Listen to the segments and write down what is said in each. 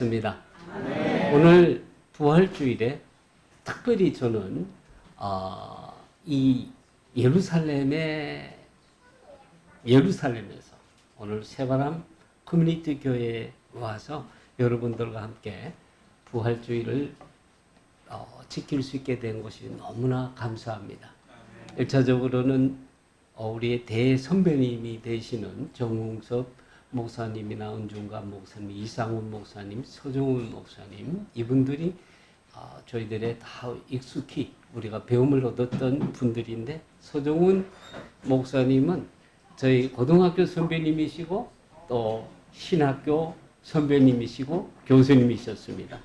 입니다. 오늘 부활주일에 특별히 저는 이 예루살렘에서 오늘 새바람 커뮤니티 교회에 와서 여러분들과 함께 부활주일을 지킬 수 있게 된 것이 너무나 감사합니다. 1차적으로는 우리의 대선배님이 되시는 정웅섭 목사님이나 은중갑 목사님, 이상훈 목사님, 서정훈 목사님, 이분들이 저희들의 다 익숙히 우리가 배움을 얻었던 분들인데, 서정훈 목사님은 저희 고등학교 선배님이시고 또 신학교 선배님이시고 교수님이셨습니다.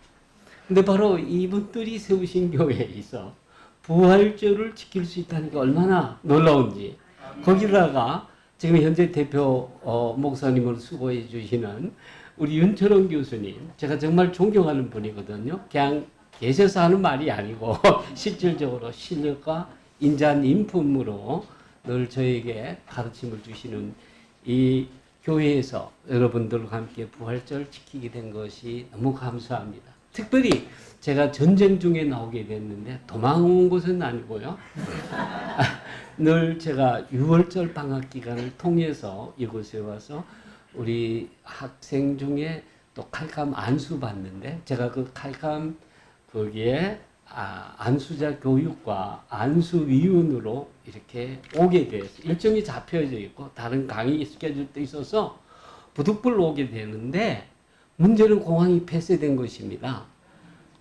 근데 바로 이분들이 세우신 교회에 있어 부활절을 지킬 수 있다는 게 얼마나 놀라운지, 거기다가 지금 현재 대표 목사님으로 수고해 주시는 우리 윤철원 교수님, 제가 정말 존경하는 분이거든요. 그냥 계셔서 하는 말이 아니고 실질적으로 실력과 인자한 인품으로 늘 저에게 가르침을 주시는 이 교회에서 여러분들과 함께 부활절 지키게 된 것이 너무 감사합니다. 특별히 제가 전쟁 중에 나오게 됐는데 도망온 것은 아니고요. 늘 제가 6월절 방학 기간을 통해서 이곳에 와서 우리 학생 중에 또 칼감 안수 받는데, 제가 그 칼감 거기에 안수자 교육과 안수위원으로 이렇게 오게 돼서 일정이 잡혀져 있고 다른 강의 스케줄도 있어서 부득불 오게 되는데, 문제는 공항이 폐쇄된 것입니다.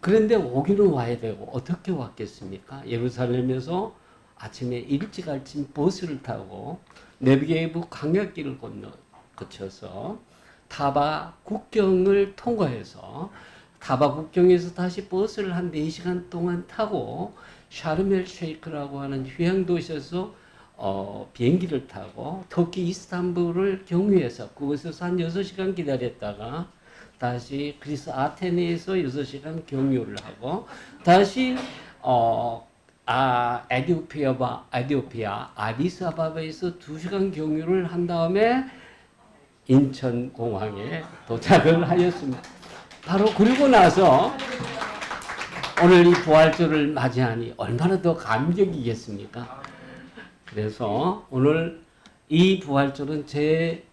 그런데 오기는 와야 되고 어떻게 왔겠습니까? 예루살렘에서 아침에 일찍 아침 버스를 타고 네비게이브 광야길을 거쳐서 타바 국경을 통과해서 타바 국경에서 다시 버스를 한 4시간 동안 타고 샤르멜 쉐이크라고 하는 휴양 도시에서 비행기를 타고 터키 이스탄불을 경유해서 그곳에서 한 6시간 기다렸다가 다시 그리스 아테네에서 6시간 경유를 하고 다시 에티오피아 아디스아바바에서 2시간 경유를 한 다음에 인천공항에 도착을 하였습니다. 바로 그리고 나서 오늘 이 부활절을 맞이하니 얼마나 더 감격이겠습니까? 그래서 오늘 이 부활절은 제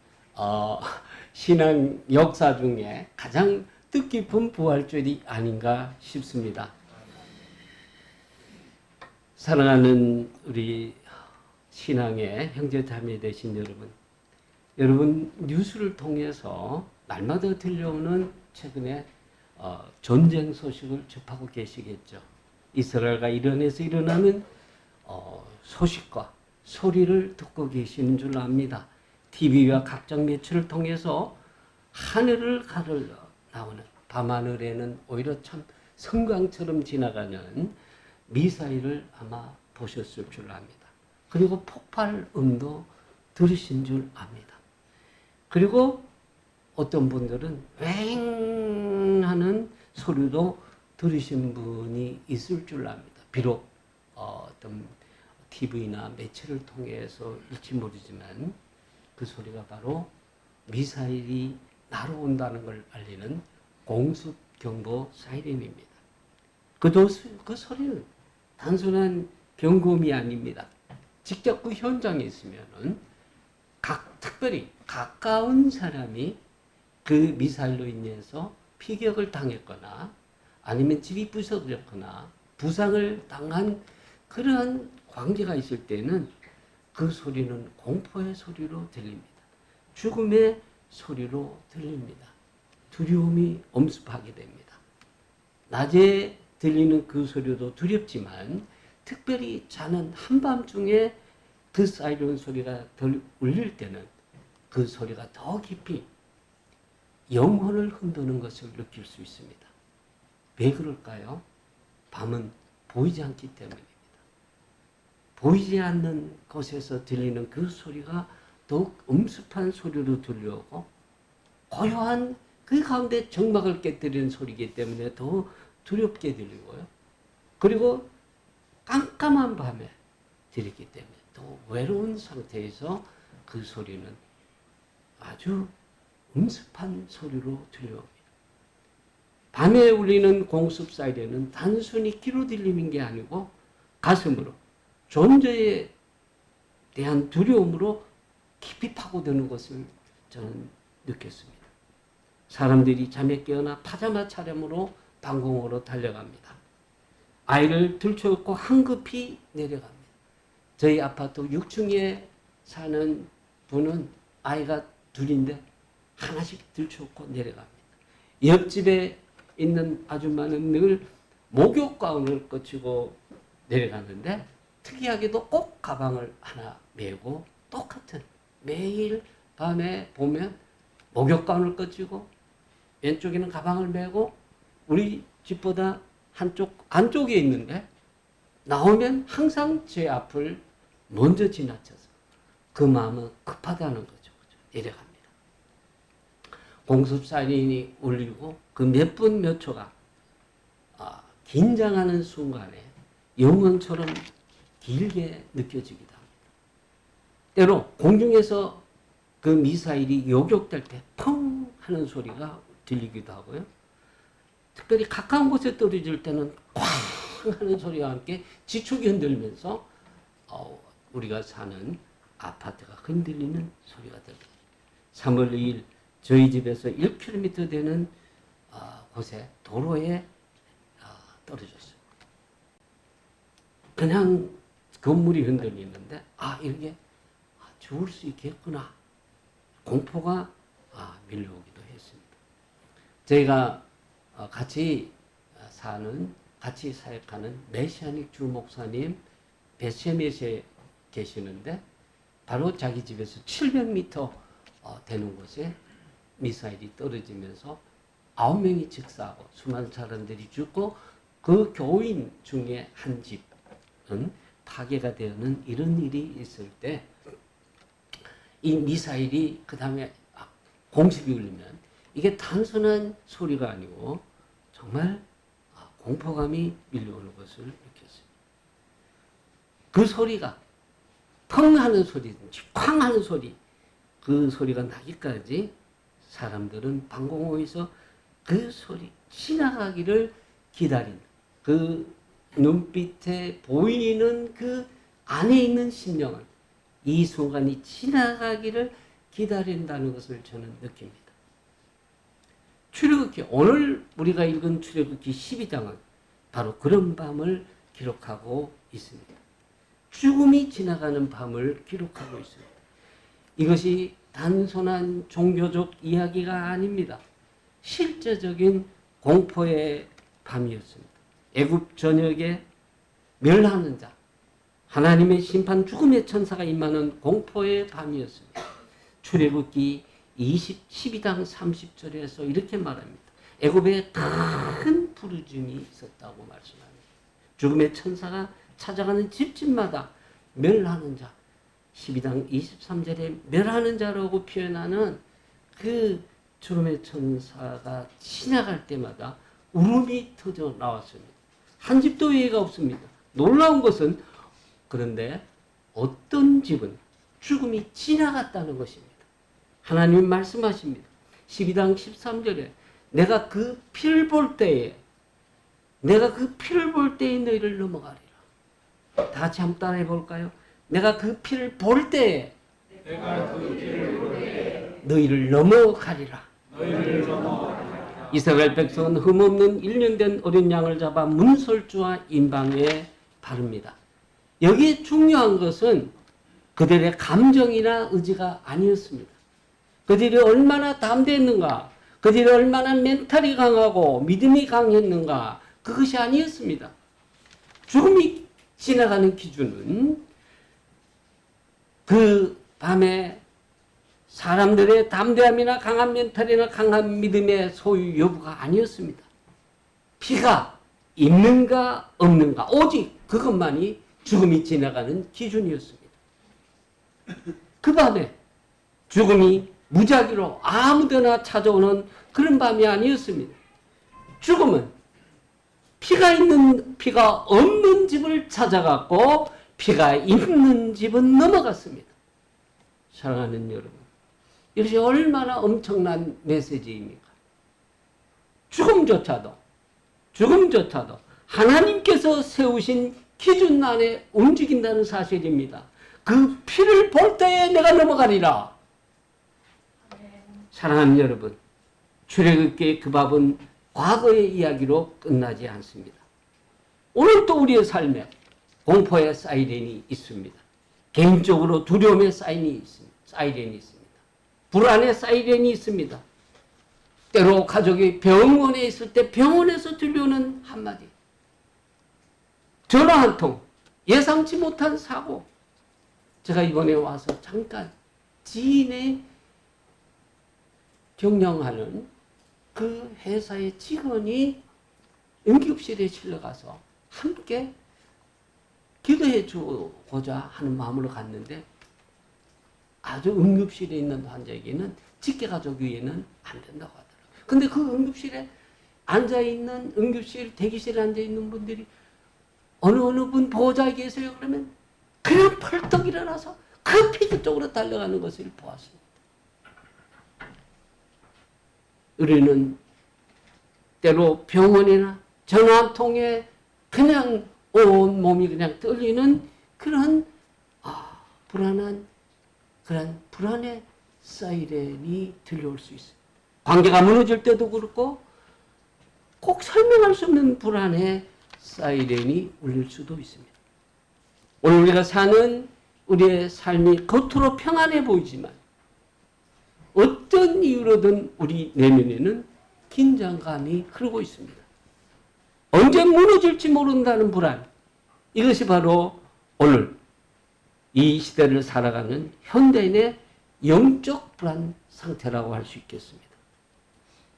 신앙 역사 중에 가장 뜻깊은 부활절이 아닌가 싶습니다. 사랑하는 우리 신앙의 형제자매 되신 여러분 뉴스를 통해서 날마다 들려오는 최근에 전쟁 소식을 접하고 계시겠죠. 이스라엘과 이란에서 일어나는 소식과 소리를 듣고 계시는 줄 압니다. TV와 각종 매체를 통해서 하늘을 가르러 나오는, 밤하늘에는 오히려 참 성광처럼 지나가는 미사일을 아마 보셨을 줄 압니다. 그리고 폭발음도 들으신 줄 압니다. 그리고 어떤 분들은 왱 하는 소리도 들으신 분이 있을 줄 압니다. 비록 어떤 TV나 매체를 통해서일지 모르지만 그 소리가 바로 미사일이 날아온다는 걸 알리는 공습경보 사이렌입니다. 그 소리는 단순한 경고음이 아닙니다. 직접 그 현장에 있으면은 특별히 가까운 사람이 그 미사일로 인해서 피격을 당했거나 아니면 집이 부서졌거나 부상을 당한 그러한 관계가 있을 때는 그 소리는 공포의 소리로 들립니다. 죽음의 소리로 들립니다. 두려움이 엄습하게 됩니다. 낮에 들리는 그 소리도 두렵지만 특별히 자는 한밤중에 그 사이렌 소리가 울릴 때는 그 소리가 더 깊이 영혼을 흔드는 것을 느낄 수 있습니다. 왜 그럴까요? 밤은 보이지 않기 때문입니다. 보이지 않는 곳에서 들리는 그 소리가 더욱 엄습한 소리로 들려오고 고요한 그 가운데 정막을 깨뜨리는 소리이기 때문에 더 두렵게 들리고요. 그리고 깜깜한 밤에 들리기 때문에 또 외로운 상태에서 그 소리는 아주 엄습한 소리로 들려옵니다. 밤에 울리는 공습 사이렌은 단순히 귀로 들리는 게 아니고 가슴으로, 존재에 대한 두려움으로 깊이 파고드는 것을 저는 느꼈습니다. 사람들이 잠에 깨어나 파자마 차림으로 방공으로 달려갑니다. 아이를 들쳐업고 황급히 내려갑니다. 저희 아파트 6층에 사는 분은 아이가 둘인데 하나씩 들쳐업고 내려갑니다. 옆집에 있는 아줌마는 늘 목욕 가운을 거치고 내려가는데 특이하게도 꼭 가방을 하나 메고 똑같은 매일 밤에 보면 목욕 가운을 거치고 왼쪽에는 가방을 메고 우리 집보다 한쪽 안쪽에 있는데 나오면 항상 제 앞을 먼저 지나쳐서 그 마음은 급하다는 거죠. 내려갑니다. 공습 사이렌이 울리고 그 몇 분 몇 초가 긴장하는 순간에 영원처럼 길게 느껴지기도 합니다. 때로 공중에서 그 미사일이 요격될 때 펑 하는 소리가 들리기도 하고요. 특별히 가까운 곳에 떨어질 때는 쾅 하는 소리와 함께 지축이 흔들면서 우리가 사는 아파트가 흔들리는 소리가 들립니다. 3월 2일 저희 집에서 1km 되는 곳에 도로에 떨어졌어요. 그냥 건물이 흔들리는데 이렇게 죽을 수 있겠구나. 공포가 밀려오기도 했습니다. 저희가 같이 사역하는 메시아닉 주 목사님 베세멧에 계시는데 바로 자기 집에서 700m 되는 곳에 미사일이 떨어지면서 9명이 즉사하고 수많은 사람들이 죽고 그 교인 중에 한 집은 파괴가 되는 이런 일이 있을 때 이 미사일이 그 다음에 공습이 울리면 이게 단순한 소리가 아니고 정말 공포감이 밀려오는 것을 느꼈어요. 그 소리가 펑 하는 소리든지 쾅 하는 소리, 그 소리가 나기까지 사람들은 방공호에서 그 소리 지나가기를 기다린 그 눈빛에 보이는 그 안에 있는 심령은 이 순간이 지나가기를 기다린다는 것을 저는 느낍니다. 출애굽기, 오늘 우리가 읽은 출애굽기 12장은 바로 그런 밤을 기록하고 있습니다. 죽음이 지나가는 밤을 기록하고 있습니다. 이것이 단순한 종교적 이야기가 아닙니다. 실제적인 공포의 밤이었습니다. 애굽 전역에 멸하는 자, 하나님의 심판 죽음의 천사가 임하는 공포의 밤이었습니다. 출애굽기 12장 30절에서 이렇게 말합니다. 애굽에 큰 부르짐이 있었다고 말씀합니다. 죽음의 천사가 찾아가는 집집마다 멸하는 자, 12장 23절에 멸하는 자라고 표현하는 그 죽음의 천사가 지나갈 때마다 울음이 터져 나왔습니다. 한 집도 예외가 없습니다. 놀라운 것은 그런데 어떤 집은 죽음이 지나갔다는 것입니다. 하나님 말씀하십니다. 12장 13절에 내가 그 피를 볼 때에 너희를 넘어가리라. 다 같이 한번 따라해 볼까요? 내가 그 피를 볼 때에 너희를 넘어가리라. 이스라엘 백성은 흠없는 1년 된 어린 양을 잡아 문설주와 임방에 바릅니다. 여기에 중요한 것은 그들의 감정이나 의지가 아니었습니다. 그들이 얼마나 담대했는가, 그들이 얼마나 멘탈이 강하고 믿음이 강했는가, 그것이 아니었습니다. 죽음이 지나가는 기준은 그 밤에 사람들의 담대함이나 강한 멘탈이나 강한 믿음의 소유 여부가 아니었습니다. 피가 있는가 없는가, 오직 그것만이 죽음이 지나가는 기준이었습니다. 그 밤에 죽음이 무작위로 아무데나 찾아오는 그런 밤이 아니었습니다. 죽음은 피가 없는 집을 찾아갔고 피가 있는 집은 넘어갔습니다. 사랑하는 여러분, 이것이 얼마나 엄청난 메시지입니까? 죽음조차도 하나님께서 세우신 기준 안에 움직인다는 사실입니다. 그 피를 볼 때에 내가 넘어가리라. 사랑하는 여러분, 출애굽기의 그 밥은 과거의 이야기로 끝나지 않습니다. 오늘 또 우리의 삶에 공포의 사이렌이 있습니다. 개인적으로 두려움의 사이렌이 있습니다. 불안의 사이렌이 있습니다. 때로 가족이 병원에 있을 때 병원에서 들려오는 한마디, 전화 한 통, 예상치 못한 사고. 제가 이번에 와서 잠깐 지인의 경영하는 그 회사의 직원이 응급실에 실려가서 함께 기도해 주고자 하는 마음으로 갔는데, 아주 응급실에 있는 환자에게는 직계가족 위에는 안 된다고 하더라고요. 근데 그 응급실에 앉아있는, 응급실 대기실에 앉아있는 분들이 어느 분 보호자 계세요? 그러면 그냥 펄떡 일어나서 급히 그쪽으로 달려가는 것을 보았습니다. 우리는 때로 병원이나 전화 한 통에 그냥 온 몸이 그냥 떨리는 그런 불안의 사이렌이 들려올 수 있어요. 관계가 무너질 때도 그렇고 꼭 설명할 수 없는 불안의 사이렌이 울릴 수도 있습니다. 오늘 우리가 사는 우리의 삶이 겉으로 평안해 보이지만 어떤 이유로든 우리 내면에는 긴장감이 흐르고 있습니다. 언제 무너질지 모른다는 불안, 이것이 바로 오늘 이 시대를 살아가는 현대인의 영적 불안 상태라고 할 수 있겠습니다.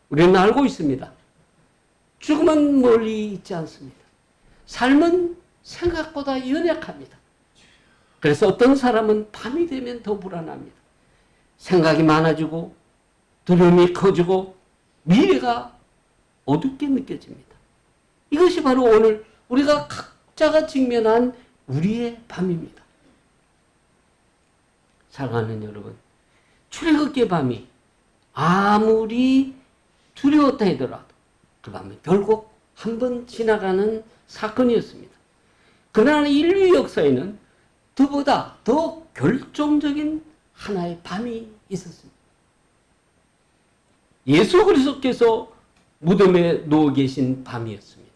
우리는 알고 있습니다. 죽음은 멀리 있지 않습니다. 삶은 생각보다 연약합니다. 그래서 어떤 사람은 밤이 되면 더 불안합니다. 생각이 많아지고 두려움이 커지고 미래가 어둡게 느껴집니다. 이것이 바로 오늘 우리가 각자가 직면한 우리의 밤입니다. 사랑하는 여러분, 출애굽기의 밤이 아무리 두려웠다 하더라도 그 밤은 결국 한 번 지나가는 사건이었습니다. 그러나 인류 역사에는 그보다 더 결정적인 하나의 밤이 있었습니다. 예수 그리스도께서 무덤에 누워 계신 밤이었습니다.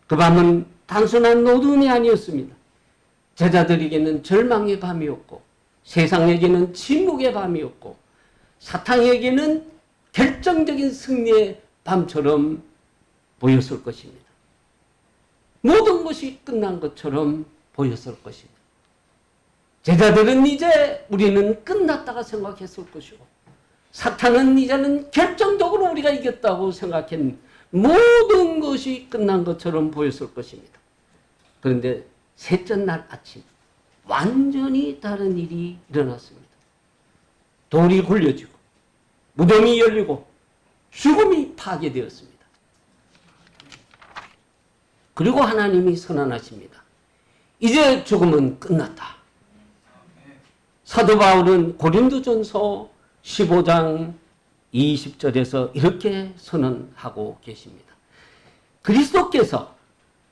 그 밤은 단순한 어둠이 아니었습니다. 제자들에게는 절망의 밤이었고, 세상에게는 침묵의 밤이었고, 사탄에게는 결정적인 승리의 밤처럼 보였을 것입니다. 모든 것이 끝난 것처럼 보였을 것입니다. 제자들은 이제 우리는 끝났다가 생각했을 것이고, 사탄은 이제는 결정적으로 우리가 이겼다고 생각했는 모든 것이 끝난 것처럼 보였을 것입니다. 그런데 셋째 날 아침 완전히 다른 일이 일어났습니다. 돌이 굴려지고 무덤이 열리고 죽음이 파괴되었습니다. 그리고 하나님이 선언하십니다. 이제 죽음은 끝났다. 사도 바울은 고린도전서 15장 20절에서 이렇게 선언하고 계십니다. 그리스도께서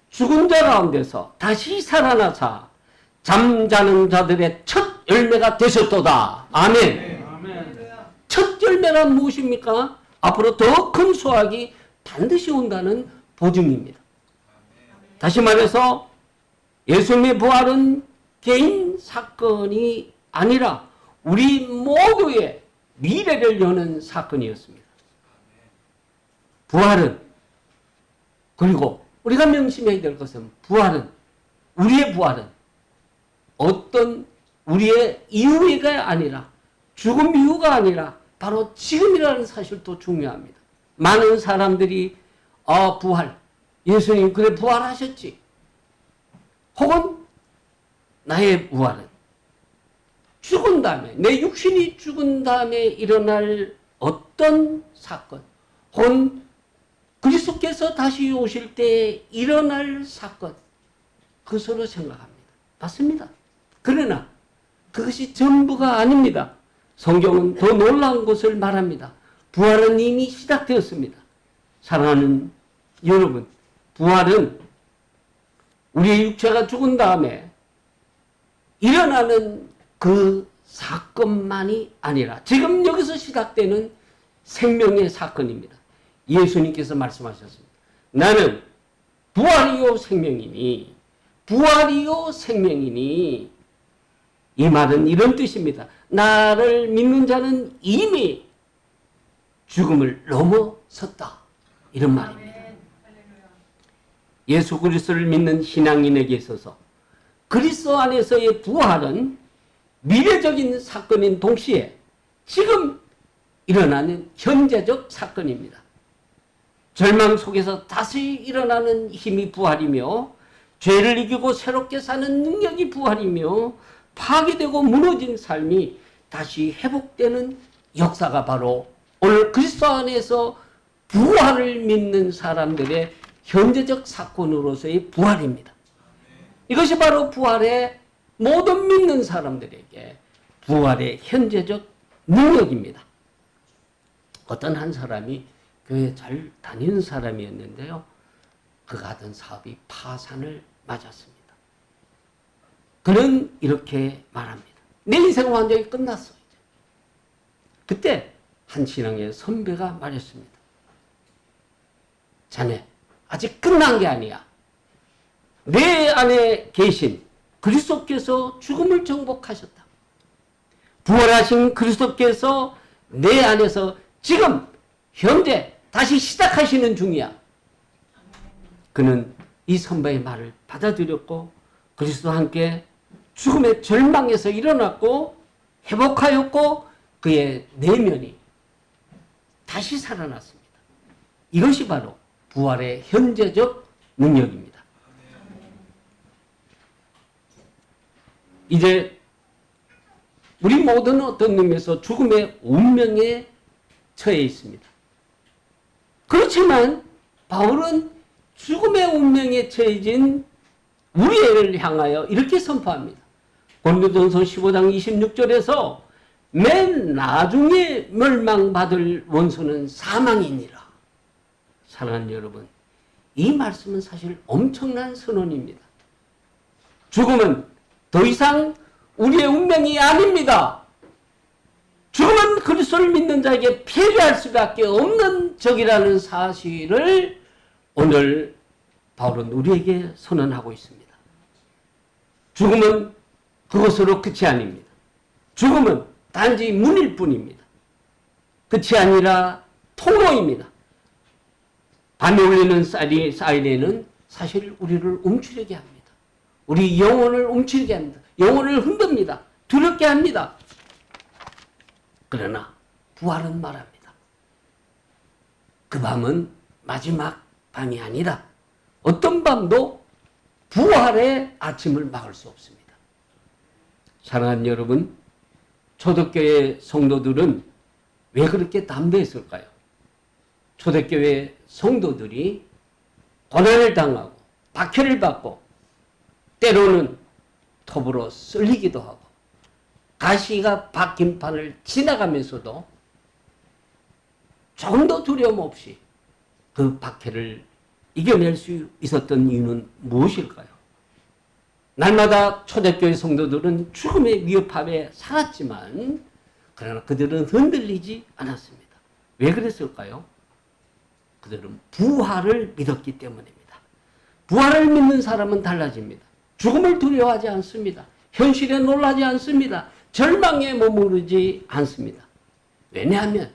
죽은 자 가운데서 다시 살아나사 잠자는 자들의 첫 열매가 되셨도다. 아멘. 첫 열매가 무엇입니까? 앞으로 더 큰 수확이 반드시 온다는 보증입니다. 다시 말해서 예수님의 부활은 개인 사건이 아니라 우리 모두의 미래를 여는 사건이었습니다. 부활은, 그리고 우리가 명심해야 될 것은 우리의 부활은 어떤 우리의 이후가 아니라, 죽음 이후가 아니라 바로 지금이라는 사실도 중요합니다. 많은 사람들이 부활, 예수님 그래 부활하셨지, 혹은 나의 부활은 죽은 다음에, 내 육신이 죽은 다음에 일어날 어떤 사건, 혹은 그리스도께서 다시 오실 때 일어날 사건, 그것으로 생각합니다. 맞습니다. 그러나 그것이 전부가 아닙니다. 성경은 더 놀라운 것을 말합니다. 부활은 이미 시작되었습니다. 사랑하는 여러분, 부활은 우리의 육체가 죽은 다음에 일어나는 그 사건만이 아니라 지금 여기서 시작되는 생명의 사건입니다. 예수님께서 말씀하셨습니다. 나는 부활이요 생명이니, 부활이요 생명이니. 이 말은 이런 뜻입니다. 나를 믿는 자는 이미 죽음을 넘어섰다. 이런 말입니다. 예수 그리스도를 믿는 신앙인에게 있어서 그리스도 안에서의 부활은 미래적인 사건인 동시에 지금 일어나는 현재적 사건입니다. 절망 속에서 다시 일어나는 힘이 부활이며 죄를 이기고 새롭게 사는 능력이 부활이며 파괴되고 무너진 삶이 다시 회복되는 역사가 바로 오늘 그리스도 안에서 부활을 믿는 사람들의 현재적 사건으로서의 부활입니다. 이것이 바로 부활의 모든 믿는 사람들에게 부활의 현재적 능력입니다. 어떤 한 사람이 교회 잘 다니는 사람이었는데요. 그가 하던 사업이 파산을 맞았습니다. 그는 이렇게 말합니다. 내 인생 완전히 끝났어. 이제. 그때 한 신앙의 선배가 말했습니다. 자네 아직 끝난 게 아니야. 내 안에 계신 그리스도께서 죽음을 정복하셨다. 부활하신 그리스도께서 내 안에서 지금 현재 다시 시작하시는 중이야. 그는 이 선배의 말을 받아들였고 그리스도와 함께 죽음의 절망에서 일어났고 회복하였고 그의 내면이 다시 살아났습니다. 이것이 바로 부활의 현재적 능력입니다. 이제 우리 모두는 어떤 의미에서 죽음의 운명에 처해 있습니다. 그렇지만 바울은 죽음의 운명에 처해진 우리를 향하여 이렇게 선포합니다. 고린도전서 15장 26절에서 맨 나중에 멸망받을 원수는 사망이니라. 사랑하는 여러분, 이 말씀은 사실 엄청난 선언입니다. 죽음은 더 이상 우리의 운명이 아닙니다. 죽음은 그리스도를 믿는 자에게 패배할 수밖에 없는 적이라는 사실을 오늘 바울은 우리에게 선언하고 있습니다. 죽음은 그것으로 끝이 아닙니다. 죽음은 단지 문일 뿐입니다. 끝이 아니라 통로입니다. 밤에 울리는 사이렌은 사실 우리를 움츠리게 합니다. 우리 영혼을 움츠리게 합니다. 영혼을 흔듭니다. 두렵게 합니다. 그러나 부활은 말합니다. 그 밤은 마지막 밤이 아니라 어떤 밤도 부활의 아침을 막을 수 없습니다. 사랑하는 여러분, 초대교회 성도들은 왜 그렇게 담대했을까요? 초대교회 성도들이 고난을 당하고 박해를 받고 때로는 톱으로 썰리기도 하고 가시가 박힌 판을 지나가면서도 조금도 두려움 없이 그 박해를 이겨낼 수 있었던 이유는 무엇일까요? 날마다 초대교회 성도들은 죽음의 위협함에 살았지만 그러나 그들은 흔들리지 않았습니다. 왜 그랬을까요? 그들은 부활을 믿었기 때문입니다. 부활을 믿는 사람은 달라집니다. 죽음을 두려워하지 않습니다. 현실에 놀라지 않습니다. 절망에 머무르지 않습니다. 왜냐하면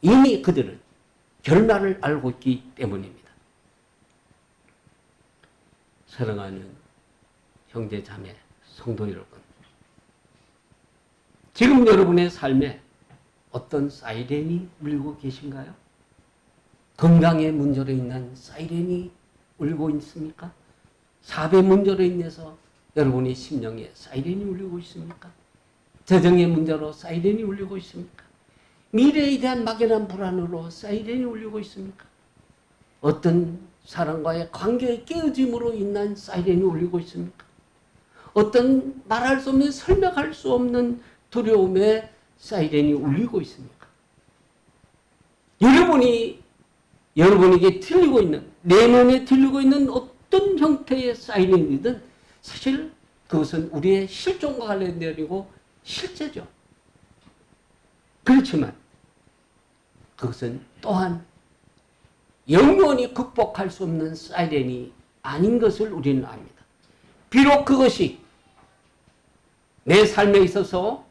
이미 그들은 결말을 알고 있기 때문입니다. 사랑하는 형제 자매 성도 여러분, 지금 여러분의 삶에 어떤 사이렌이 울리고 계신가요? 건강에 문제로 인한 사이렌이 울고 있습니까? 사배 문제로 인해서 여러분의 심령에 사이렌이 울리고 있습니까? 재정의 문제로 사이렌이 울리고 있습니까? 미래에 대한 막연한 불안으로 사이렌이 울리고 있습니까? 어떤 사람과의 관계의 깨어짐으로 인한 사이렌이 울리고 있습니까? 어떤 말할 수 없는 설명할 수 없는 두려움에 사이렌이 울리고 있습니까? 여러분이 여러분에게 들리고 있는, 내면에 들리고 있는 어떤 형태의 사이렌이든 사실 그것은 우리의 실존과 관련되고 실제죠. 그렇지만 그것은 또한 영원히 극복할 수 없는 사이렌이 아닌 것을 우리는 압니다. 비록 그것이 내 삶에 있어서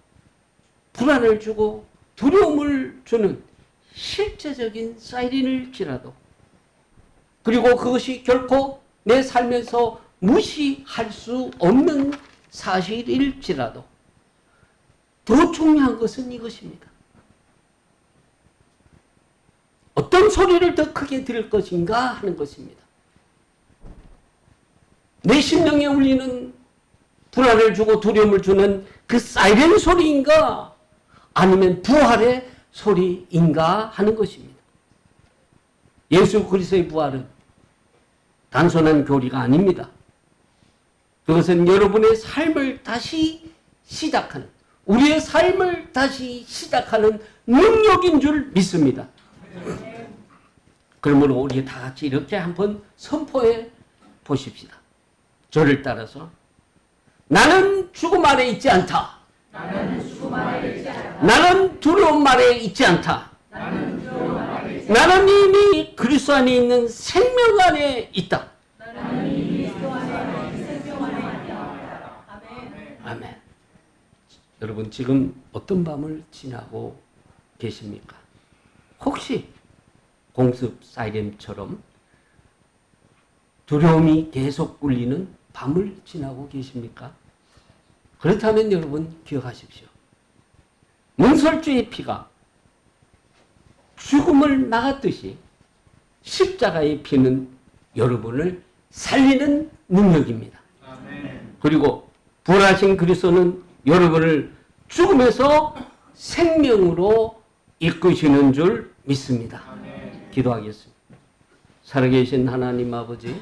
불안을 주고 두려움을 주는 실제적인 사이렌일지라도, 그리고 그것이 결코 내 삶에서 무시할 수 없는 사실일지라도 더 중요한 것은 이것입니다. 어떤 소리를 더 크게 들을 것인가 하는 것입니다. 내 심령에 울리는 불안을 주고 두려움을 주는 그 사이렌 소리인가, 아니면 부활의 소리인가 하는 것입니다. 예수 그리스도의 부활은 단순한 교리가 아닙니다. 그것은 여러분의 삶을 다시 시작하는, 우리의 삶을 다시 시작하는 능력인 줄 믿습니다. 그러므로 우리 다 같이 이렇게 한번 선포해 보십시다. 저를 따라서 나는 죽음 아래 있지 않다. 나는 두려움 아래 있지 않다. 나는 이미 그리스도 안에 있는 생명 안에 있다. 아멘. 여러분 지금 어떤 밤을 지나고 계십니까? 혹시 공습 사이렌처럼 두려움이 계속 울리는 밤을 지나고 계십니까? 그렇다면 여러분 기억하십시오. 문설주의 피가 죽음을 막았듯이 십자가의 피는 여러분을 살리는 능력입니다. 아멘. 그리고 부활하신 그리스도는 여러분을 죽음에서 생명으로 이끄시는 줄 믿습니다. 아멘. 기도하겠습니다. 살아계신 하나님 아버지,